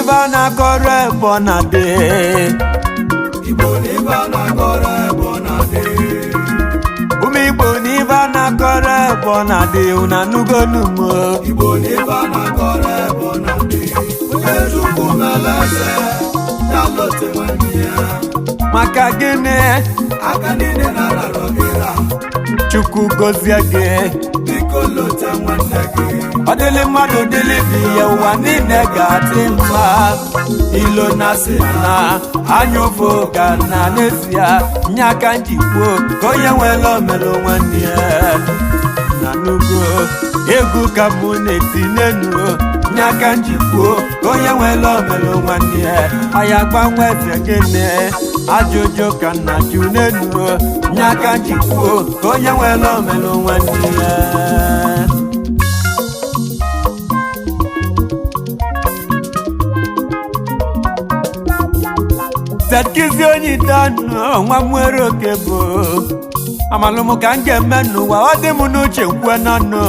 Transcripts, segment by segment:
n'ibe a na-akọrọ ebe ọ na-adị Igbo n'ibe a na-akọrọ ebe ọ na-adị ụmụ Igbo n'ibe a na-akọrọ ebe ọ na-adị unu anụgonu m Igbo n'ibe a na-akọrọ ebe ọ na-adị onye Chukwu mere eze ya lote nwanne ya maka gịnị aka niile na-ararọ gị ra Chukwu gozie gị biko lote nwanne gị ọ dịlị mmadụ dịlị bi ya ụwa niile ga-adị mma ilo na sị na anya ụfụ ga na n'ezie nye aka njikwo ka onye nwere omelu nwanne ya na nugo egwu ka mụ na-eti n'enu nye aka njikwo ka onye nwere omelu nwanne ya anyị agbanwe eze gịnị ajụjụ ka nna jụ n'enu nye aka njikwo ka onye nwere omelu nwanne ya Setkizi onye danu nwa nwere oke bụ amalụm ka m ga-eme n'ụwa ọ dị m n'uche nkwe n'ọnụ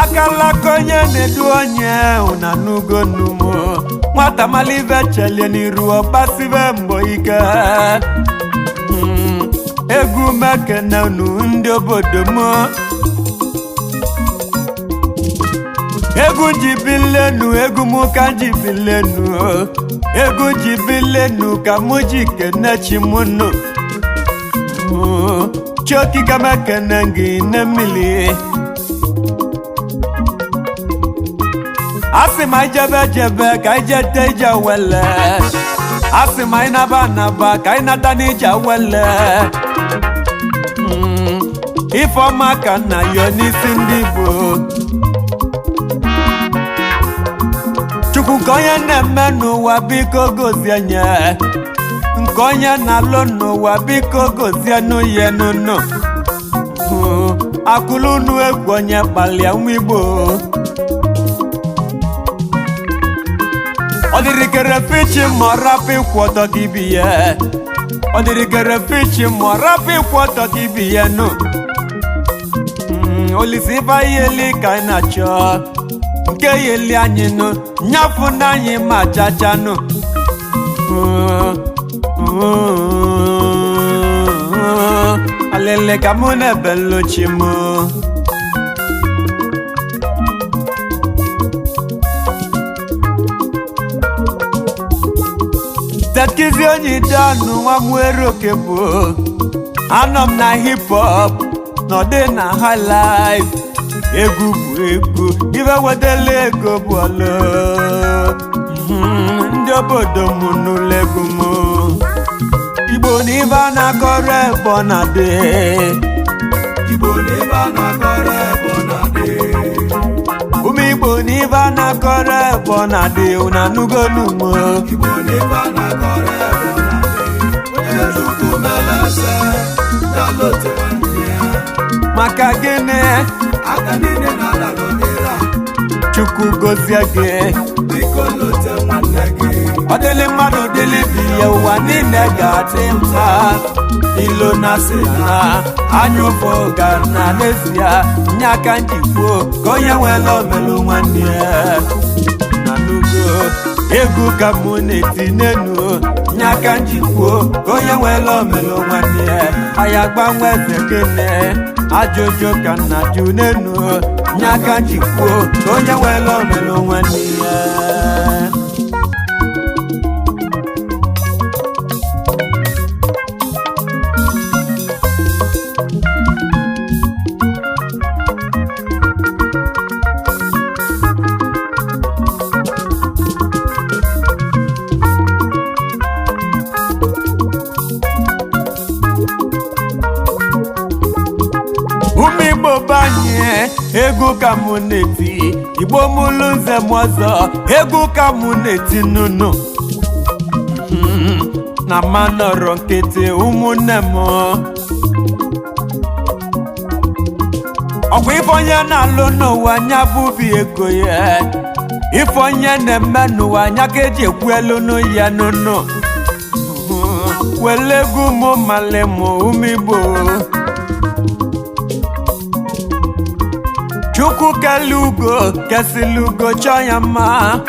akalaka onye na-edu onye una n'ugo n'umo nwata malive chelie n'iru ọgbasibe mbọ ike egwu mekene unu ndị obodo m egwu jibilenu egwu mụ ka jibilenu egwu jibilenu ka mụ ji kene chimunu choki kama kene gị ne mmiri asị ma ijebe jebe ka ijete ije wele asị ma ịnaba anaba ka ịnata n'ije wele ifeọma ka nna ya n'isi ndị Igbo Chukwu nke onye na-eme n'ụwa biko gozie nye nke onye na-alụ n'ụwa biko gozie n'uye n'ụnụ akụlụ unu egwu onye kpalia nwa Igbo ọ dịrị kere fichi ma ọ rapụ ịkwụ ọtọ ka ibi ya ọ dịrị kere fichi ma ọ rapụ ịkwụ ọtọ ka ibi ya nụ Olise ife yeli ka anyị na-achọ nke yeli anyị nụ nyafu na anyị ma chacha nụ alele ka mụ na-ebeluchi m Setkizi onye danu nwa nwere oke bụ anọ m na hip hop nọdị na high life egwu bụ egwu ibe wedela ego bụ ọlụ ndị obodo m n'ụlọ egwu m Igbo n'ibe a na-akọrọ ebe ọ na-adị Igbo n'ibe a na-akọrọ ebe ọ na-adị ụmụ Igbo n'ibe a na-akọrọ ebe ọ na-adị unu anụgonu m Igbo n'ibe a na-akọrọ ebe ọ na-adị onye Chukwu mere eze ya lote nwanne ya maka gịnị aka niile na-ararọ gị ra Chukwu gozie gị biko lote nwanne gị ọ dịlị mmadụ dịlị bi ya ụwa niile ga-adị mma ilo na sị na anya ụfụ ga na n'ezie nye aka njikwo ka onye nwere omelu nwanne ya na n'ugo egwu ka mụ na-eti n'enu nye aka njikwo ka onye nwere omelu nwanne ya anyị agbanwe eze gịnị ajụjụ ka nna jụ n'enu nye aka njikwo ka onye nwere omelu nwanne ya ụmụ Igbo banye egwu ka mụ na-eti Igbo mụlụ nze m ọzọ egwu ka mụ na-eti nụnụ na manọrọ nkịtị ụmụnne m ọkwa ife onye na-alụ n'ụwa nya bụbi ego ya ife onye na-eme n'ụwa nya ka eji ekwu elu n'ya nụnụ wele egwu mụ male mụ ụmụ Igbo Chukwu kele ugo kesịrị ugo chọọ ya mma.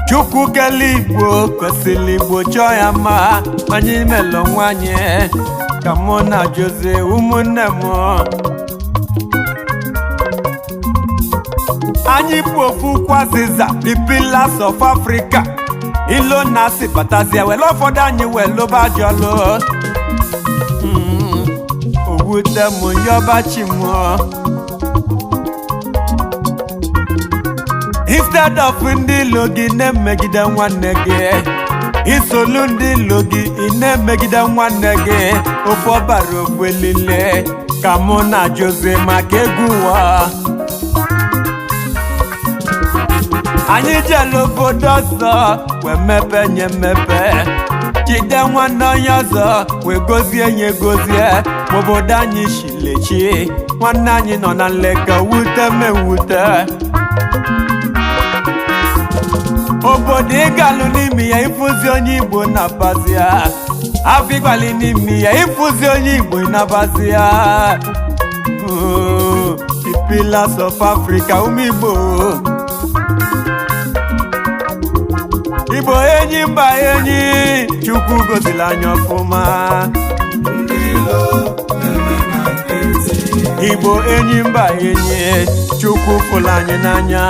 Chukwu kele Igbo kesịrị Igbo chọọ ya mma. Anyị melụ nwanyị ka mụ na Jose ụmụnne m. Anyị bụ ofu kwaziza the pillars of Africa. Ilo na-asị batazie wele ụfọdụ anyị welu bajọlụ. Owute m yọbachi m. Instead of ndị ilo gị na-emegide nwanne gị, isolu ndị ilo gị ị na-emegide nwanne gị. Ofe ọbara ofu elile ka mụ na Jose maka egwu ụwa. Anyị jelu obodo ọzọ wee mepe nye mmepe, jide nwanne onye ọzọ wee gozie nye gozie. Obodo anyị shilechi, nwanne anyị nọ na nleka wute mewute. Obodo ịgalụ n'ime ya ịfụzi onye Igbo na-abazi ya. Afịgbali n'ime ya ịfụzi onye Igbo na-abazi ya. The pillars of Africa, ụmụ Igbo. Igbo enyi mba enyi, Chukwu gozili anyị ọfụma. Igbo enyi mba enyi, Chukwu fụlụ anyị n'anya.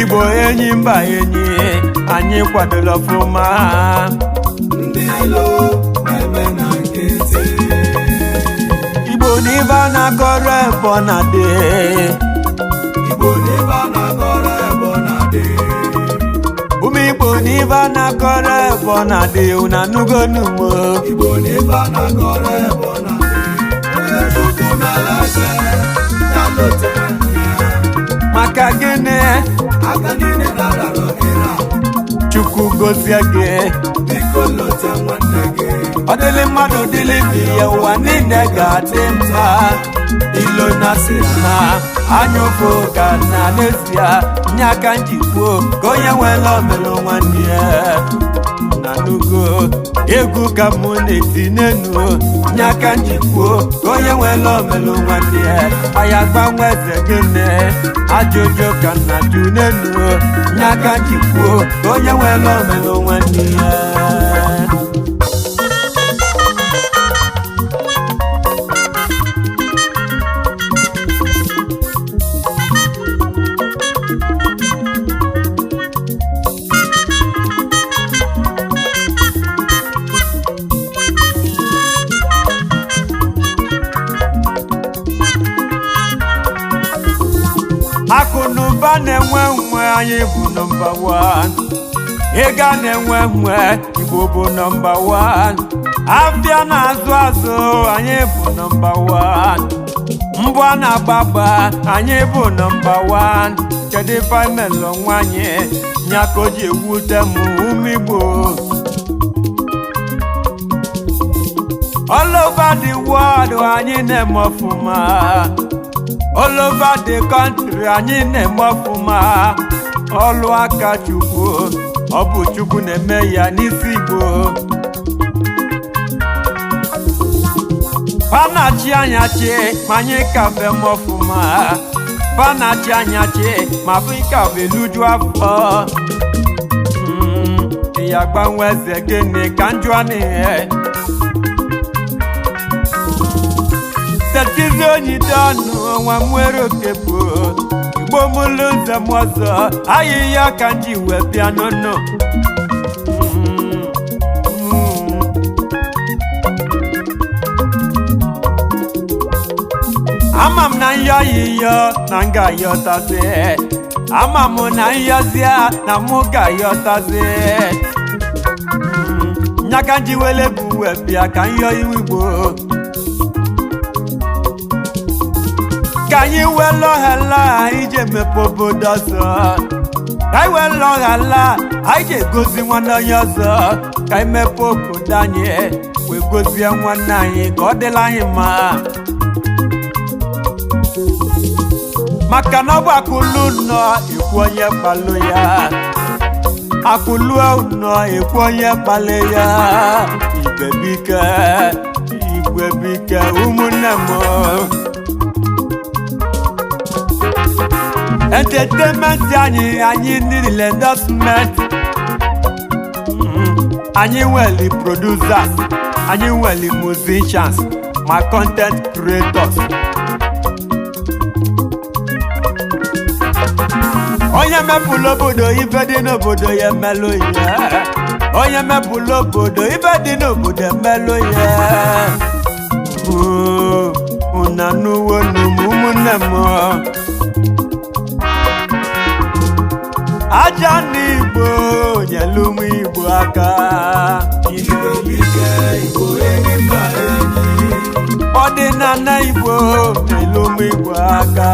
Igbo enyi mba enyi, anyị kwadola ọfụma. Igbo n'ibe a na-akọrọ ebe ọ na-adị. Ụmụ Igbo n'ibe a na-akọrọ ebe ọ na-adị unu anụgo n'ugbo. Maka gịnị? Chukwu gozie gị. Ọ dịlị mmadụ dịlị bi ya ụwa niile ga-adị mma. Ilo na-asị na anyụfụ ka na n'ezie nye aka njikwa ka onye nwere omelụ nwanne ya. Na nugo egwu ka mụ na-eti n'enu nye aka njikwa ka onye nwere omelụ nwanne ya. Anyị agbanwe eze gịnị ajụjụ ka na jụ n'enu nye aka njikwa ka onye nwere omelụ nwanne ya. Akụnụba na-enwe nwe anyị bụ nọmba 1. Ịga na-enwe nwe Igbo bụ nọmba 1. Afịa na-azụ azụ anyị bụ nọmba 1. Mbọ na-agbagba anyị bụ nọmba 1. Kedu ife melụ nwanyị nyaka o ji ewute m ụmụ Igbo. All over the world anyị na-eme ọfụma. All over the country anyị na-eme ọfụma. Ọlụ aka Chukwu, ọ bụ Chukwu na-eme ya n'isi Igbo. Panachi anyachi ma anyị ka be m ọfụma. Panachi anyachi ma Afrịka bụ eluju afọ. Ya gbanwe eze gịnị ka njụa n'ihe. Setizi onye dọnụ nwa nwere okepụ. Igbo mụlụ nze m ọzọ ahịhịa ka nji wee bịa n'ụnụ. Ama m na nyọyịyọ na m ga-ayọtazi. Ama m na nyọzie na mụ ga-ayọtazi. Nyaka nji wele bụ wee bịa ka nyọ iwu Igbo. Ka anyị welu ọhala anyị ji emepe obodo ọzọ. Ka anyị welu ọhala anyị ji egozi nwanne onye ọzọ. Ka anyị mepe obodo anyị wee gozie nwanne anyị ka ọ dịla anyị mma. Maka na ọ bụ akụlụ nọ ekwu onye kpalụ ya. Akụlụ nọ ekwu onye kpalụ ya. Igwe bike ụmụnne ụmụnne m entertainment anyị niile endorsement anyị nwere producers anyị nwere musicians ma content creators onye mepụlụ obodo ibe dị n'obodo ya emelụ ya onye mepụlụ obodo ibe dị n'obodo emelụ ya una n'uwe n'ụmụ ụmụnne m aja n'Igbo nyelu ụmụ Igbo aka ọdịnala Igbo nyelu ụmụ Igbo aka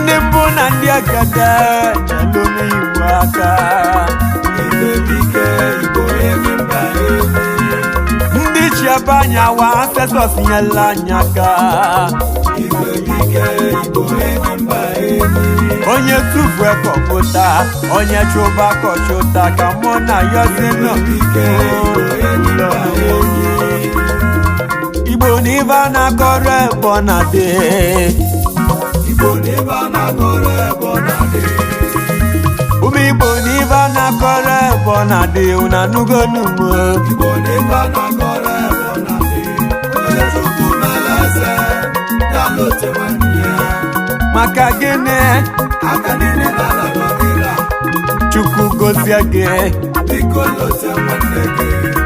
ndị mbụ na ndị agada nyelu ụmụ Igbo aka ndị chiebe anya wa ancestors nyela anya aka onye tufu kọpụta onye chụba kọchụta ka mụ na yozino Igbo na ibe a na-akọrọ ebe na dị ụmụ Igbo na ibe a na-akọrọ ebe na dị una nugo n'ugbo maka gịnị Chukwu gozie gị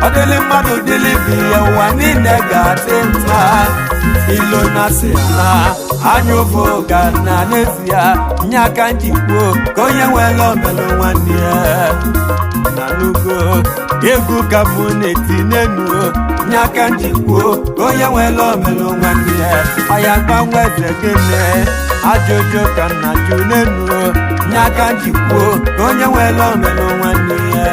ọ dịlị mmadụ dịlị bi ya ụwa niile ga-adị nta ilo na si na anya ofe ga na n'ezie nye aka njikwo ka onye nwere omelụ nwanne ya na n'ugo egwu ka mụ na-eti n'enu nye aka njikwo ka onye nwere omelụ nwanne ya ọya gbanwe eze gịnị ajụjụ ka nna jụ n'enu nye aka njikwo ka onye nwere omelụ nwanne ya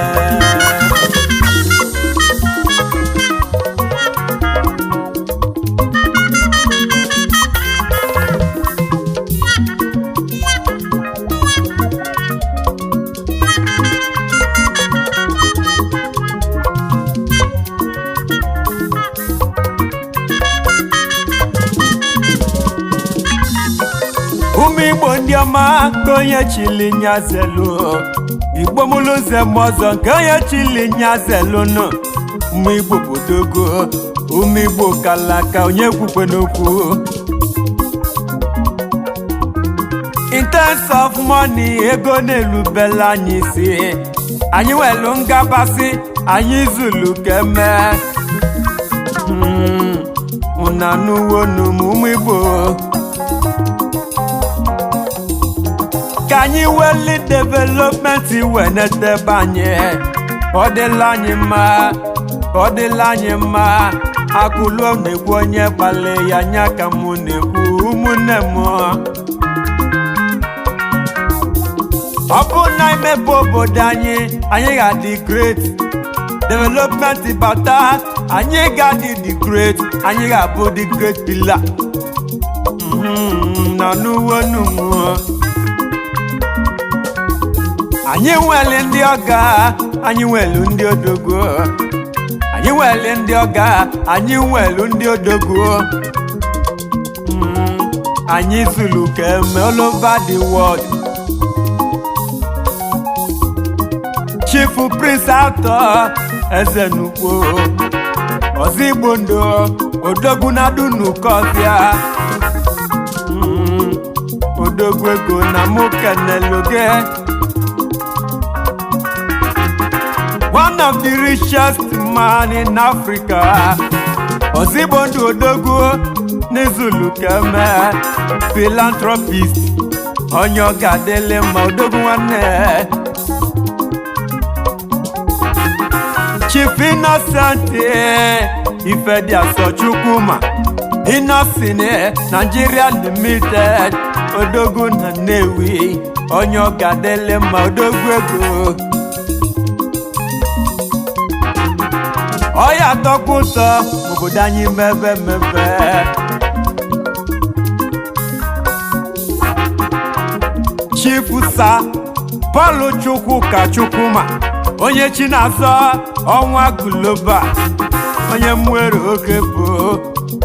ụmụ Igbo ndị ọma ka onye chili nyazelu Igbo mụlụze m ọzọ nke onye chili nyazelu nụ ụmụ Igbo bodogo ụmụ Igbo kalaka onye kwukwe n'okwu in terms of money ego na-elubela anyị isi anyị welu ngabasị anyị zulu keme una n'uwo n'ụmụ Igbo ka anyị weli development wenetebe anyị ọ dịla anyị mma akụlụ na-ekwu onye kpali ya nya ka mụ na-ekwu ụmụnne m ọ bụ na imepe obodo anyị ga-adị great development bata anyị ga-adị the great anyị ga-abụ the great pillar na n'uwe n'ụmụ anyị nwere ndị ọga anyị nwere ndị odogwu anyị nwere ndị ọga anyị nwere ndị odogwu anyị zulu keme all over the world Chief Prince atọ eze n'ukwu ọzọ Igbo ndụ odogwu na dunukọfịa odogwu ego na mụ keneloge one of the richest man in Africa ozigbo ndụ odogwu n'izulu keme philanthropist onye ọ ga-adịlị mma odogwu nwanne Chief Innocent Ifediaso Chukwuma Innocent Nigeria Limited odogwu na Nnewi onye ọ ga-adịlị mma odogwu ego ọya tọkwa ụtọ obodo anyị mebe Chief Sir Paul Chukwuka Chukwuma onye chi na-asọ ọnwa guloba onye mwere oke bụ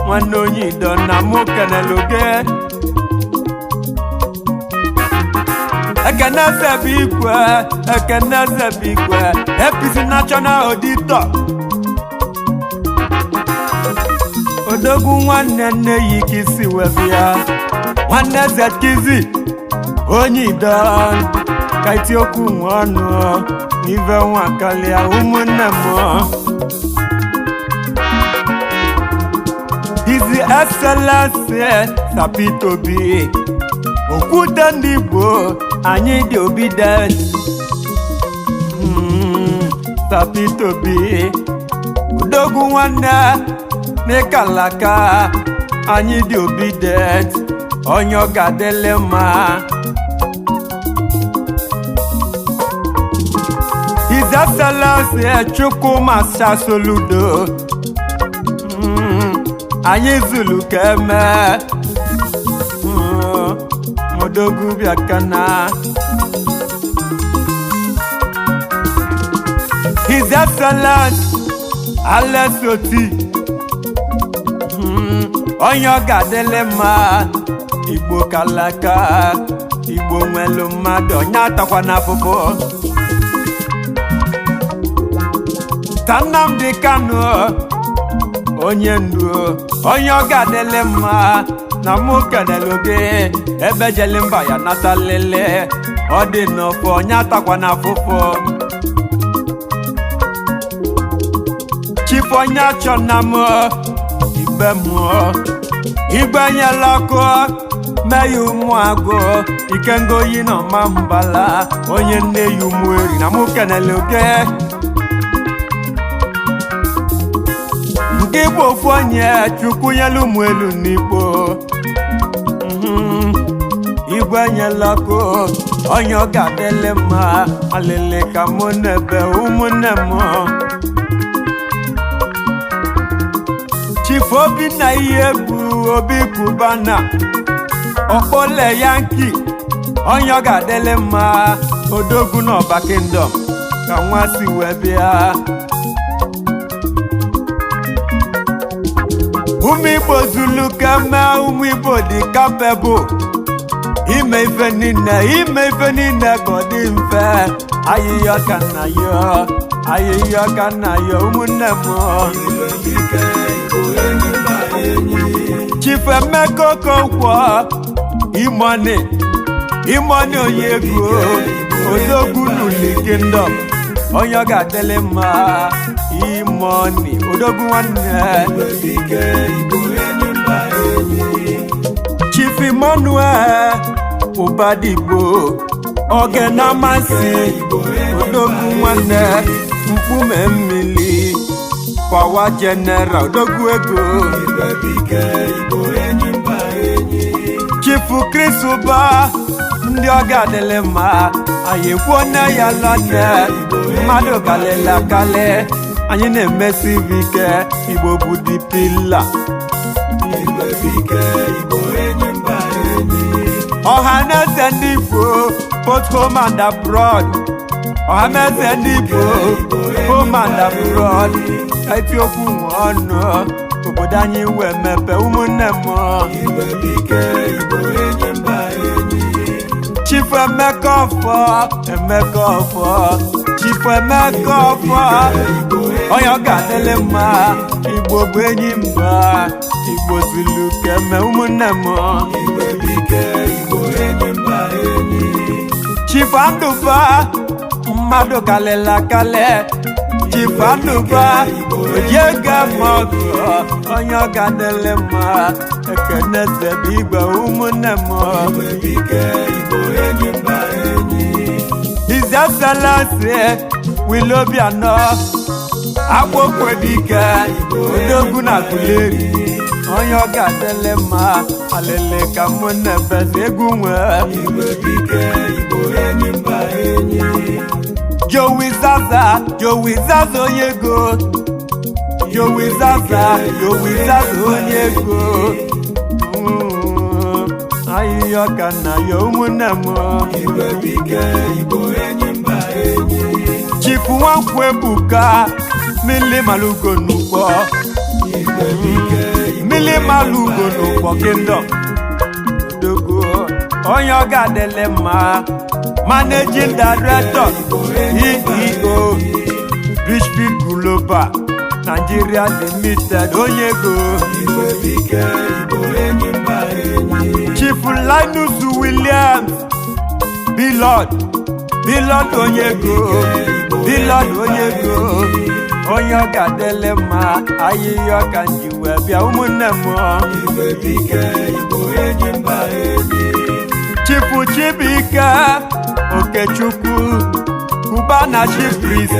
nwanne onye ido na mụ keneloge Ekeneze bụ igwe Ekeneze bụ igwe APC National Auditor odogwu nwanne nne yi kisi webịa nwanne zetkizi onye ido ka iti okwu nwe ọnụ n'ive nwa kalịa ụmụnne m His Excellency Sapitobi okwute ndị Igbo anyị dị obedient Sapitobi odogwu nwanne n'ịkalaka anyị dị obedient onye ọ ga-adịle mma His Excellency Chukwuma Soludo anyị zulu keme modogwu bịakana His Excellency Alex Oti onye ọ ga-adịle mma Igbo kalaka Igbo nwelu mmadụ onye atakwa n'afụfụ Nnamdi Kanu onye ndu onye ọ ga-adịle mma na mụ keneloge ebe jeli mba ya nata lele ọ dị n'ọfọ onye atakwa n'afụfụ Chief onye achọ na m igbe mmụọ igbe nyela ọkụ meya ụmụagụ ikengoyi na ọma mbala onye nne ya ụmụeri na mụ keneloge nke Igbo ofu onye Chukwu nyelu ụmụ elu n'Igbo igwe nyela ọkụ onye ọ ga-adịle mma alele ka mụ n'ebe ụmụnne m Chief Obi na ihe bụ Obi Kubana ọkpọle Yanki onye ọ ga-adịle mma odogwu n'Ọba Kingdom ka nwa si wee bịa ụmụ Igbo zulu keme ụmụ Igbo dị capable ime ife niile ka ọ dị mfe ayịyọ ka nna ya ụmụnne m Chief Emeka Okonkwo Imoni onye ego odogwu n'Uli Kingdom onye ọ ga-adịle mma Imoni odogwu nwanne Chief Emmanuel Ụbadigbo oge na-amasị odogwu nwanne mkpume mmiri Power General odogwu ego Chief Chris Ụba ndị ọ ga-adịle mma anyị kwuo nne ya lọte mmadụ kalịla kalị anyị na-emesi ike Igbo bụ dị pila ọhaneze ndị Igbo both home and abroad ọhaneze ndị Igbo home and abroad eti okwu nwe ọnụ obodo anyị wee mepe ụmụnne m Chief Emeka Ọfọ Chief Emeka Ọfọ onye ọ ga-adịle mma Igbo bụ enyi mba Igbo zulu keme ụmụnne m Chief Andụba mmadụ kalịla kalị Chief Andụba ojiega mọgụ onye ọ ga-adịle mma Ekeneze bụ igwe ụmụnne m His Excellency Wilobiano Agbokwe odogwu na Aguleri onye ọ ga-adịle mma alele ka mụ na-ebezi egwu nwee Joey Zaza onye ego Joey Zaza onye ego ahịhịa ka nna ya ụmụnne m Chifu Nwankwo Ebuka Mili Malugo n'Ugbo Mili Malugo n'Ugbo Kingdom Dogo onye ọ ga-adịle mma Managing Director EEO Richfield Global Nigeria Limited onye go Chief Linus Williams Billard onye go onye ọ ga-adịle mma ayịyọ ka nji wee bịa ụmụnne m Chief Chibuike Okechukwu Cubana Chief Priest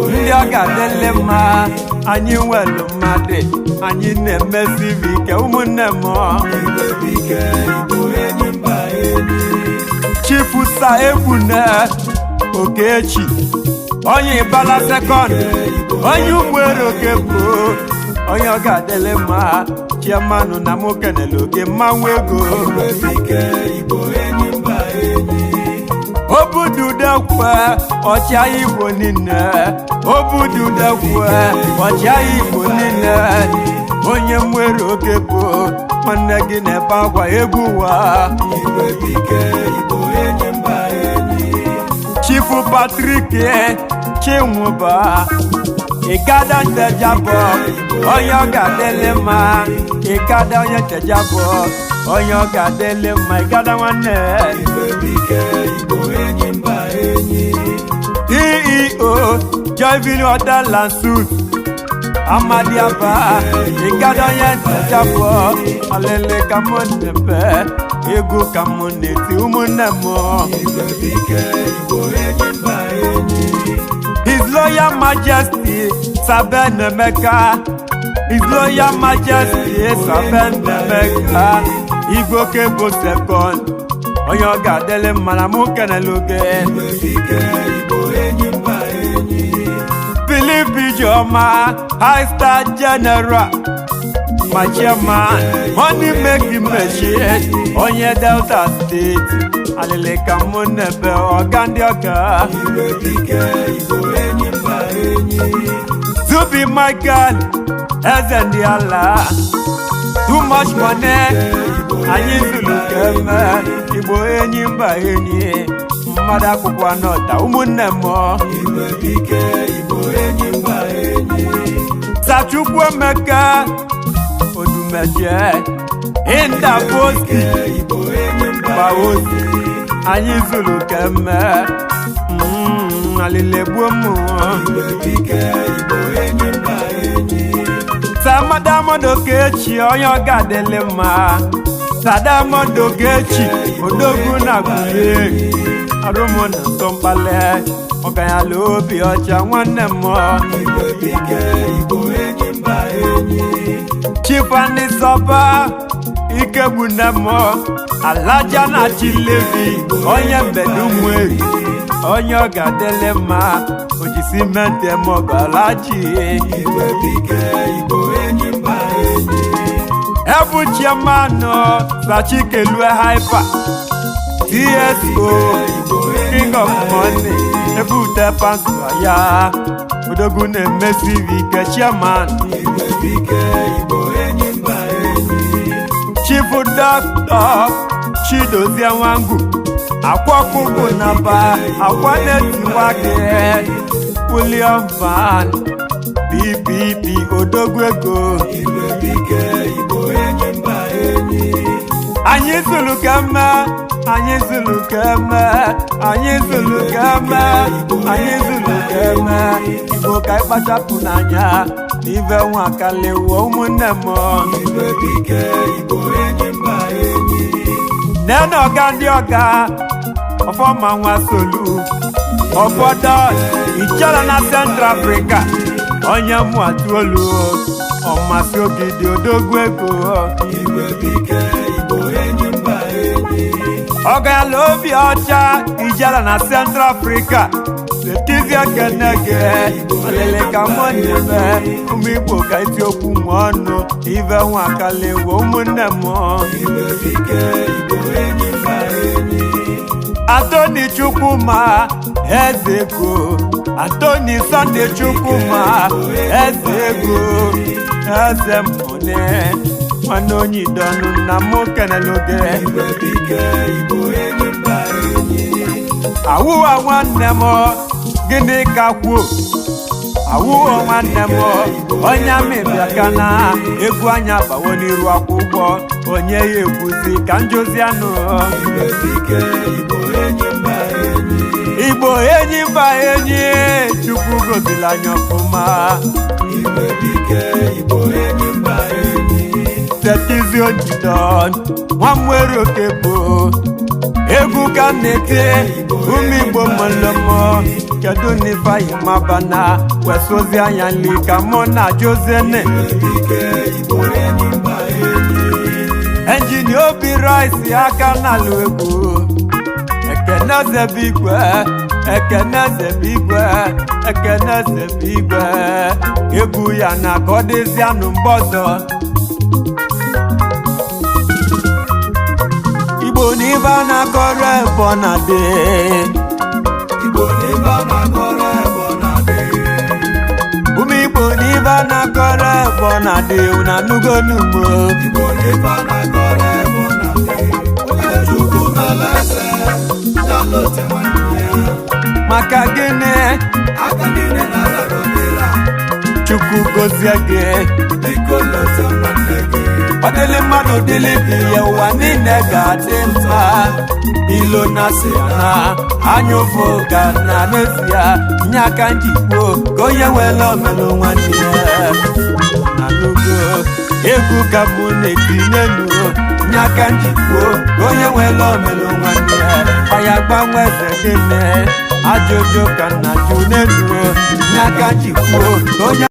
ndị ọ ga-adịle mma anyị nwere mmadụ anyị na-emesi ike ụmụnne m Chief Sa Egbune Okechi onye Ibala second onye Ụmụere Okebo onye ọ ga-adịle mma chairman na mụ kenele oge mmanwụ ego Obududekwe ọchịagha Igbo niile Obududekwe ọchịagha Igbo niile onye Ụmụere Okebo nwanne gị na-ebe akwa egwu ụwa Chief Patrick Chinwụba Ikada Ntejabọ onye ọ ga-adịle mma Ikada onye Ntejabọ onye ọ ga-adịle mma Ikada nwanne EEO Joyville Hotel and Suites Amadiaba Ikada onye Ntejabọ alele ka mụ na-epe ego ka mụ na-eti ụmụnne m His Royal Majesty Saben Emeka His Royal Majesty Saben Emeka Igbo Kebo second onye ọ ga-adịle mma na mụ kenele oge Philip Ijeoma High Star General my chairman money making machine onye Delta State alele ka mụ na-ebe ọga ndị ọga Zubi Michael eze ndị ala too much money anyị zuru keme Igbo enyi mba enyi mmadụ akwụkwọ anọta ụmụnne m Sachukwu Emeka Odumeje Indaboski Baozi anyị zuru keme alịlegbuo m Samadamond Okechi onye ọ ga-adịle mma Sadamond Okechi odogwu na gụle arụmụ na nsọmkpale ọganyala obi ọcha nwanne m Chief Anisọba Ikegbune m Alaja na Chilevi onye Mbedumweri onye ọ ga-adịle mma oji simenti m ọgalaji Ebu chairman Sachikelue Hyper TSO King of Money Ebu Tepanswa ya odogwu na-emesi ike chairman Chief Doctor Chidozie Nwangu Akwọkwụkwụ na ba akwa na-etiwake William Van BBB odogwu ego anyị zulu keme anyị zulu keme anyị zulu keme anyị zulu keme Igbo ka ịkpachapụ n'anya n'ive nwa kalewo ụmụnne m nene ọga ndị ọga ọfọma nwa solu ọfọdọ ichere na Central Africa onye mụ atụolu ọmasị ogidi odogwu ego ọgala obi ọcha ijere na Central Africa setizia kenege alele ka mọnyebe ụmụ Igbo ka iti okwu nwe ọnụ ive nwa akalewo ụmụnne m Antoni Chukwuma eze ego, Antoni Sunday Chukwuma eze ego, eze mmone nwanne Onyi donu na mụ keneluge awụwa nwanne m gịnị ka kwuo awụwa nwanne m onye amịbịa ka na egwu anya bawo n'iru akwụkwọ onye ya ekwuzi ka njozi anụ Igbo enyi mba enyi Chukwu gozila anya ọfụma Tetizi Onyi don nwa mwere oke bụ egwu ka na-ete ụmụ Igbo mọlọmọ kedu n'ife anyị mabana wesozi anya nli ka mụ na Josene enjini Obiroyce aka n'alụ egwu Ekenezebigwe Ekenezebigwe egwu ya na ka ọ dịzi anụ mgbe ọzọ Igbo n'ibe a na-akọrọ ebe ọ na-adị ụmụ Igbo n'ibe a na-akọrọ ebe ọ na-adị unu anụgo n'ugbo maka gịnị Chukwu gozie gị ọ dịlị mmadụ dịlị bi ya ụwa niile ga-adị mma ilo na-asị na anya ụfụ ga na n'ezie nye aka njikwo ka onye nwere omelụ nwanne ya anụgo egwu ka bụ na-etinye nu nye aka njikwo ka onye nwere omelụ nwanne ya ọya gbanwe eze gịnị ajụjụ ka nna jụ n'elu nye aka njikwo ka onye